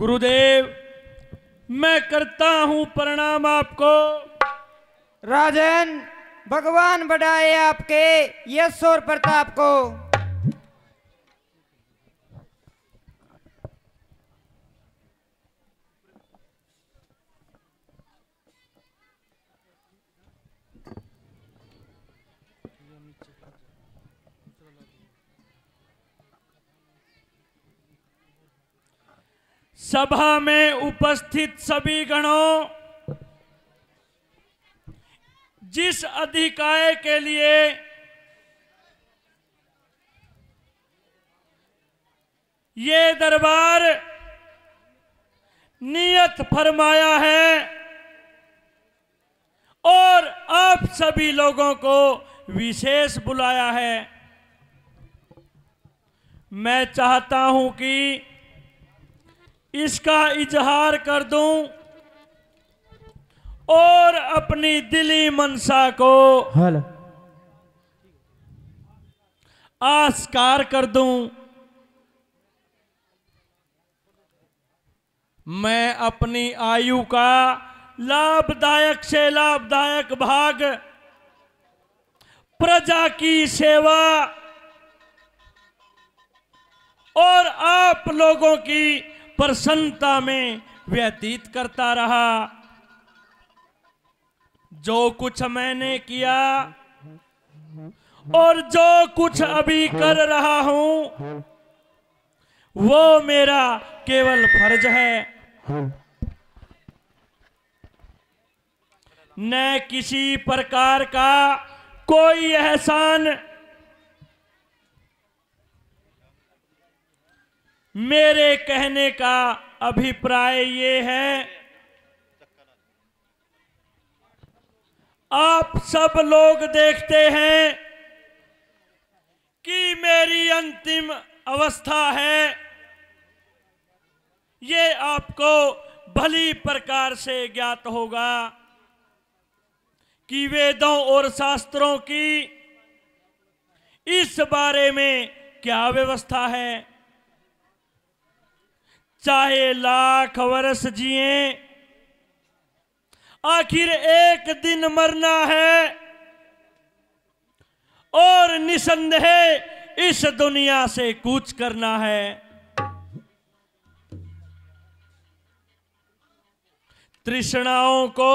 गुरुदेव, मैं करता हूं प्रणाम आपको। राजन, भगवान बढ़ाए आपके यश और प्रताप को। सभा में उपस्थित सभी गणों, जिस अधिकाय के लिए ये दरबार नियत फरमाया है और आप सभी लोगों को विशेष बुलाया है, मैं चाहता हूं कि इसका इजहार कर दूं और अपनी दिली मनसा को आस्कार कर दूं। मैं अपनी आयु का लाभदायक से लाभदायक भाग प्रजा की सेवा और आप लोगों की प्रसन्नता में व्यतीत करता रहा। जो कुछ मैंने किया और जो कुछ अभी कर रहा हूं वो मेरा केवल फर्ज है। न किसी प्रकार का कोई एहसान मेरे कहने का अभिप्राय ये है, आप सब लोग देखते हैं कि मेरी अंतिम अवस्था है। ये आपको भली प्रकार से ज्ञात होगा कि वेदों और शास्त्रों की इस बारे में क्या व्यवस्था है। चाहे लाख वर्ष जिए, आखिर एक दिन मरना है और निसंदेह इस दुनिया से कूच करना है। तृष्णाओं को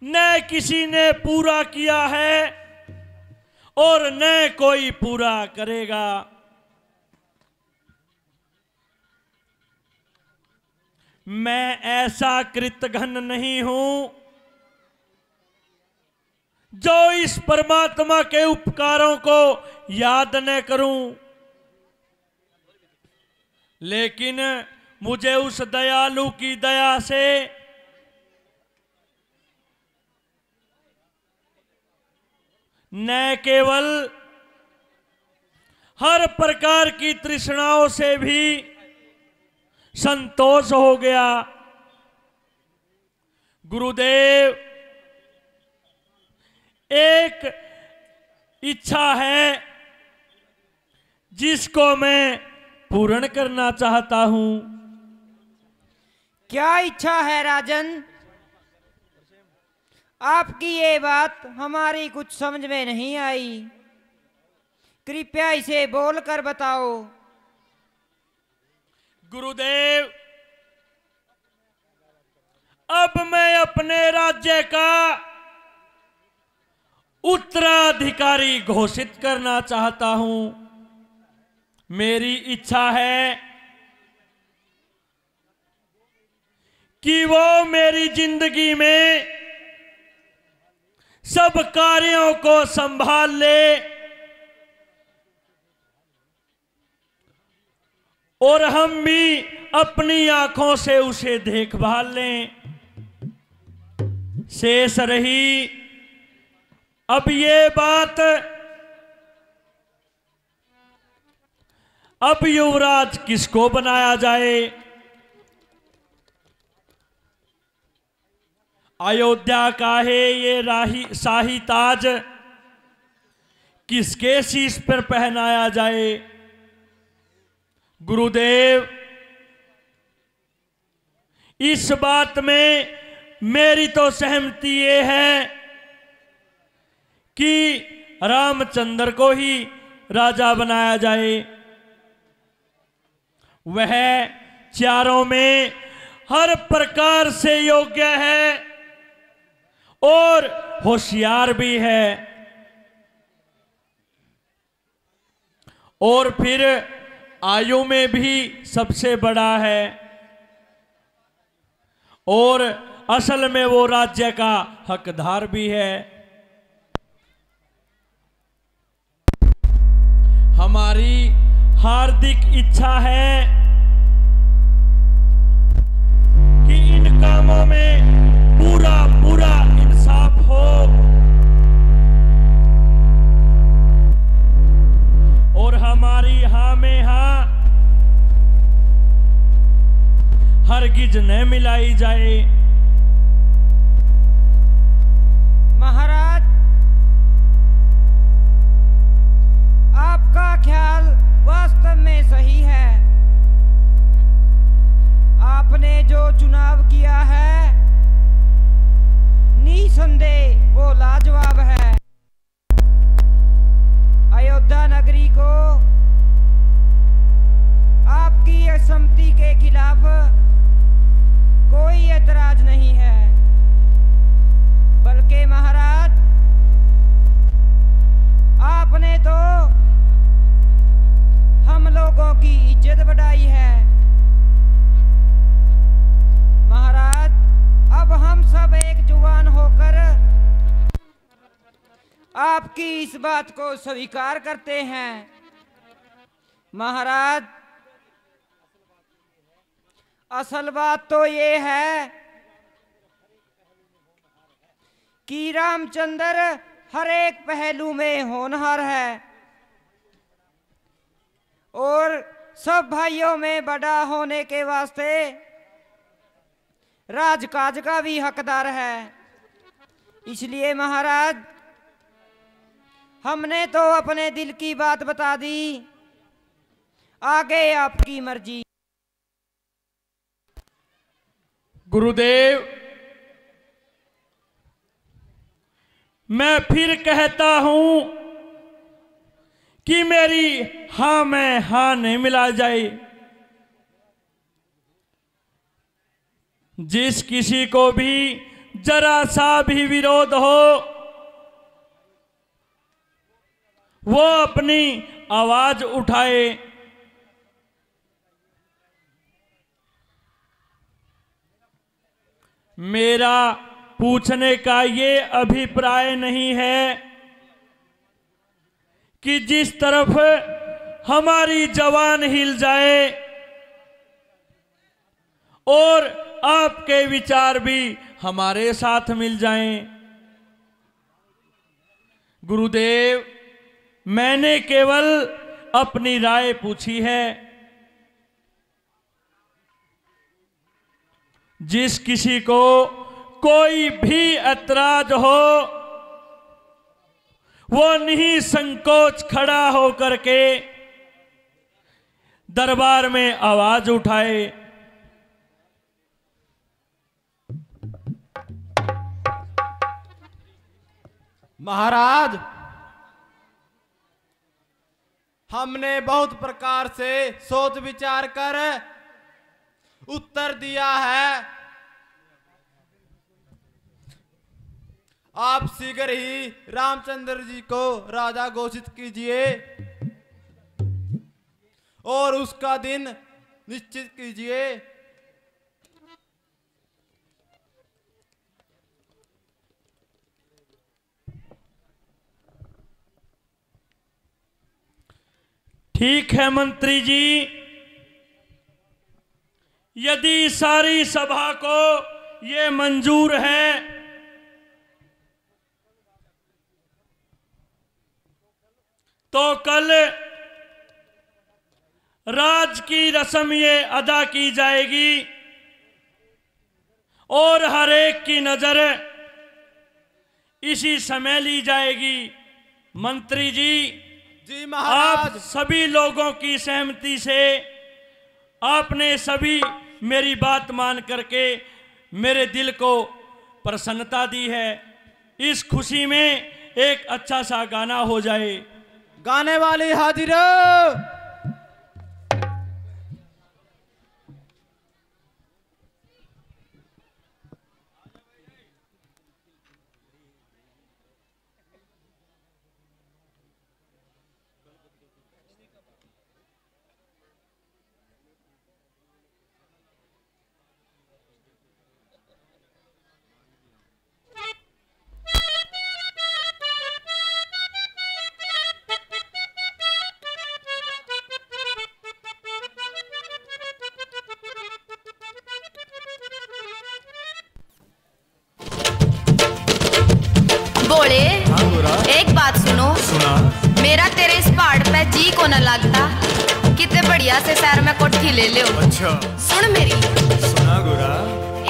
न किसी ने पूरा किया है और न कोई पूरा करेगा। मैं ऐसा कृतघ्न नहीं हूं जो इस परमात्मा के उपकारों को याद न करूं, लेकिन मुझे उस दयालु की दया से न केवल हर प्रकार की तृष्णाओं से भी संतोष हो गया। गुरुदेव, एक इच्छा है जिसको मैं पूर्ण करना चाहता हूं। क्या इच्छा है राजन? आपकी ये बात हमारी कुछ समझ में नहीं आई, कृपया इसे बोलकर बताओ। गुरुदेव, अब मैं अपने राज्य का उत्तराधिकारी घोषित करना चाहता हूं। मेरी इच्छा है कि वो मेरी जिंदगी में सब कार्यों को संभाल ले और हम भी अपनी आंखों से उसे देखभाल लें। शेष रही अब ये बात, अब युवराज किसको बनाया जाए। अयोध्या का है ये शाही ताज किसके शीश पर पहनाया जाए। गुरुदेव, इस बात में मेरी तो सहमति ये है कि रामचंद्र को ही राजा बनाया जाए। वह चारों में हर प्रकार से योग्य है और होशियार भी है, और फिर आयु में भी सबसे बड़ा है, और असल में वो राज्य का हकदार भी है। हमारी हार्दिक इच्छा है कि इन कामों में पूरा पूरा इंसाफ हो और हमारी हाँ में हाँ हरगिज न मिलाई जाए। महाराज, आपका ख्याल वास्तव में सही है। आपने जो चुनाव किया है निसंदेह वो लाजवाब है। अयोध्या नगरी को आपकी असम्मति के खिलाफ कोई ऐतराज नहीं है, बल्कि महाराज आपने तो हम लोगों की इज्जत बढ़ाई है। महाराज, अब हम सब एक जुबान होकर आपकी इस बात को स्वीकार करते हैं। महाराज, असल बात तो ये है कि रामचंद्र हर एक पहलू में होनहार है और सब भाइयों में बड़ा होने के वास्ते राजकाज का भी हकदार है। इसलिए महाराज, हमने तो अपने दिल की बात बता दी, आगे आपकी मर्जी। गुरुदेव, मैं फिर कहता हूं कि मेरी हां में हां नहीं मिला जाए। जिस किसी को भी जरा सा भी विरोध हो वो अपनी आवाज उठाए। मेरा पूछने का ये अभिप्राय नहीं है कि जिस तरफ हमारी जवान हिल जाए और आपके विचार भी हमारे साथ मिल जाएं। गुरुदेव, मैंने केवल अपनी राय पूछी है। जिस किसी को कोई भी ऐतराज हो वो निसंकोच खड़ा होकर के दरबार में आवाज उठाए। महाराज, हमने बहुत प्रकार से सोच विचार कर उत्तर दिया है। आप शीघ्र ही रामचंद्र जी को राजा घोषित कीजिए और उसका दिन निश्चित कीजिए। ठीक है मंत्री जी, यदि सारी सभा को ये मंजूर है तो कल राज की रस्म ये अदा की जाएगी और हर एक की नजर इसी समय ली जाएगी। मंत्री जी, जी महाराज। आप सभी लोगों की सहमति से आपने सभी मेरी बात मान करके मेरे दिल को प्रसन्नता दी है। इस खुशी में एक अच्छा सा गाना हो जाए। गाने वाली हाजिर। एक बात सुनो। सुना। मेरा तेरे इस पहाड़ पे जी को न लगता। कितने बढ़िया से शहर में कोठी ले लो। अच्छा सुन मेरी। सुना गोरा।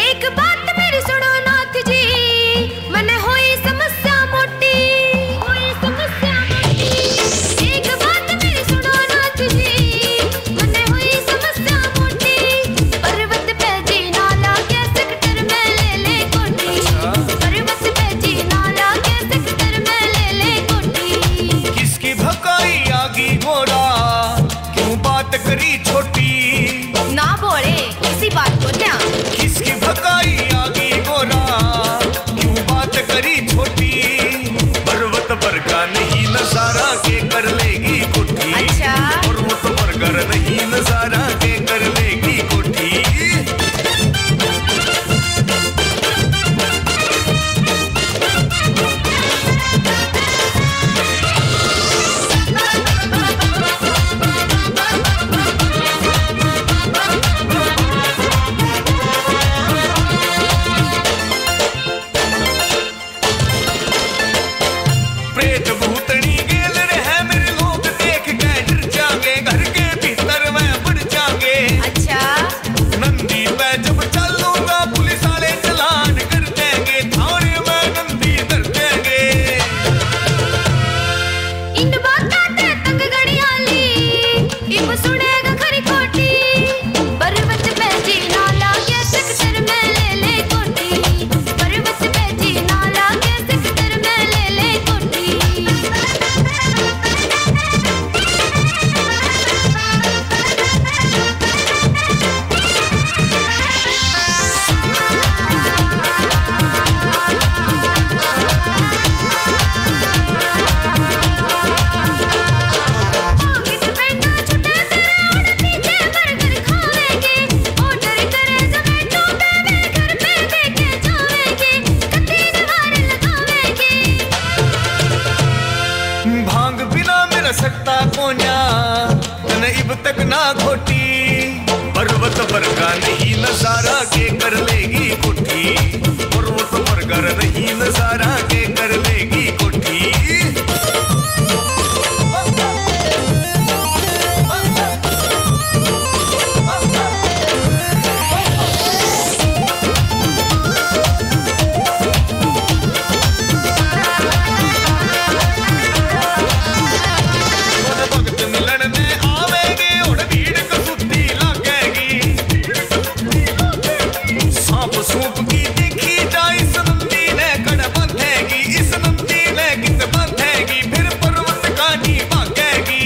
एक बात मेरी सुनो नाथ जी, मने होई समस्या मोटी, होई समस्या मोटी। एक बात मेरी सुनो नाथ जी, मने होई समस्या मोटी। पर्वत पे जी नाला के सेक्टर में ले ले कोठी। पर्वत पे जी नाला के सेक्टर में ले ले कोठी। किसकी भकाई आगी गोरा, क्यों बात करी छोटी। ना बोले इसी बात को क्या। किसकी भकाई आगी गोरा, क्यों बात करी छोटी। पर्वत पर का नहीं नजारा के कर लेगी कोठी। अच्छा। पर्वत पर कर नहीं नजारा के कर लेगी कोठी। प्रेत भूतनी गेल रहे मेरे लोग देख के डर जाएंगे, घर के भीतर में बढ़ जाएंगे। अच्छा। नंदी पे जब चलूंगा पुलिस वाले चलान कर देंगे, थाने में नंदी धर देंगे। इन बातां ते तंग गड़ियाली, इब सुनेगा खरी खोटी। पर्वत पे जी नाला के सेक्टर में ले ले कोठी। पर्वत पे जी नाला के सेक्टर में ले ले कोठी। पॉकेट पेंटा छुटे तेरे और पीछे बर्गर खावेंगे। ऑर्डर करे ज़ोमैटो पे वे घर पे देके जावेंगे। कतीन वार लगावेंगे। भांग बिना मेरा सकता कोन्या, तने इब तक ना घोटी। पर्वत पर का नहीं नजारा के कर लेगी कोठी। पर्वत पर कर नहीं नजारा के कर लेगी कोठी। भगत मिलन में आवेंगे और भीड़ कसूती लागेगी। सांप सूप की देखी जाए इस नंदी ने कड़ बंधेगी। इस नंदी ने कित बंधेगी, फिर पर्वत का नी भागेगी।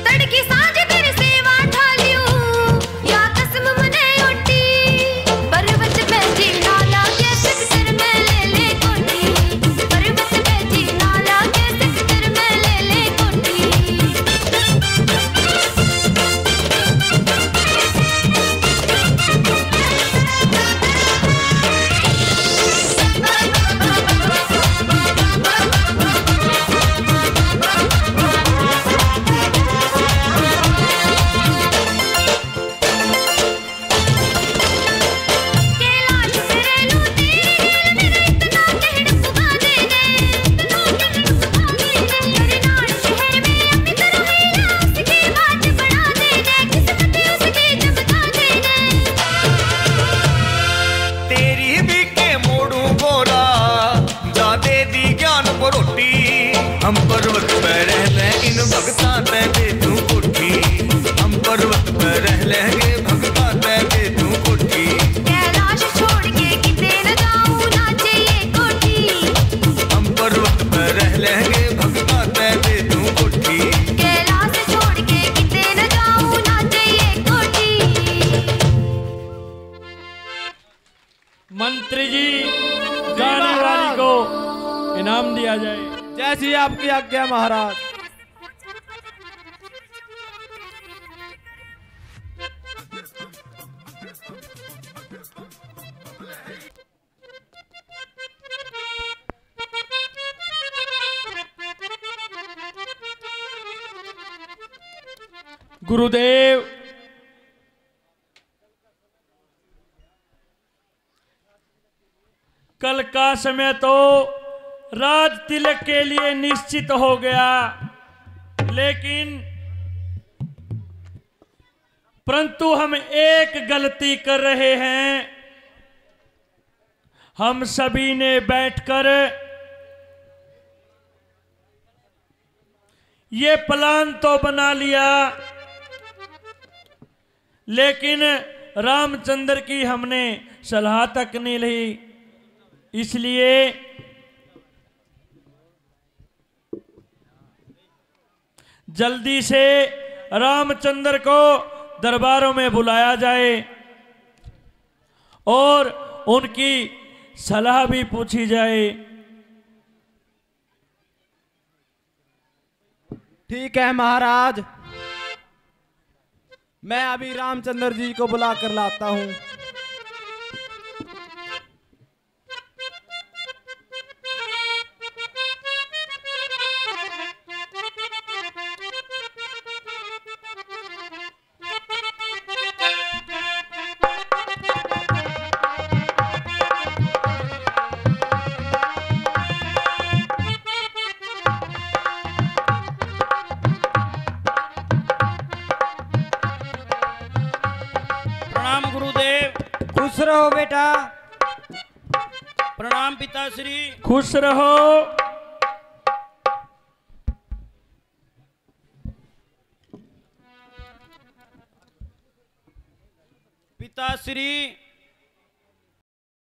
तड़की सांझ तेरी सेवा ठालियूं, या कसम मने ओटी। पर्वत पे जी नाला के सेक्टर में ले ले कोठी। पर्वत पे जी नाला के सेक्टर में ले ले कोठी। कैलाश तेरे लू तेरी गेल मेरा इतना कहड़ पुगा दे दे। इतना कहड़ पुगा दे दे। करनाल शहर में अपनी तरह हीरा उसकी बात बढ़ा दे दे। किस्मत उसकी चमका दे दे। तेरी भी के मोड़ू गोरा, जा दे दी ज्ञान परोटी। हम पर्वत पे रह ले इन भगता पे दे तू कोठी। हम पर्वत पे रह लेंगे मंत्री जी गाने वाली को इनाम दिया जाए। जैसी आपकी आज्ञा महाराज। गुरुदेव, कल का समय तो राज तिलक के लिए निश्चित हो गया, लेकिन परंतु हम एक गलती कर रहे हैं। हम सभी ने बैठकर ये प्लान तो बना लिया, लेकिन रामचंद्र की हमने सलाह तक नहीं ली। इसलिए जल्दी से रामचंद्र को दरबारों में बुलाया जाए और उनकी सलाह भी पूछी जाए। ठीक है महाराज, मैं अभी रामचंद्र जी को बुला कर लाता हूँ। प्रणाम गुरुदेव। खुश रहो बेटा। प्रणाम पिताश्री। खुश रहो। पिताश्री,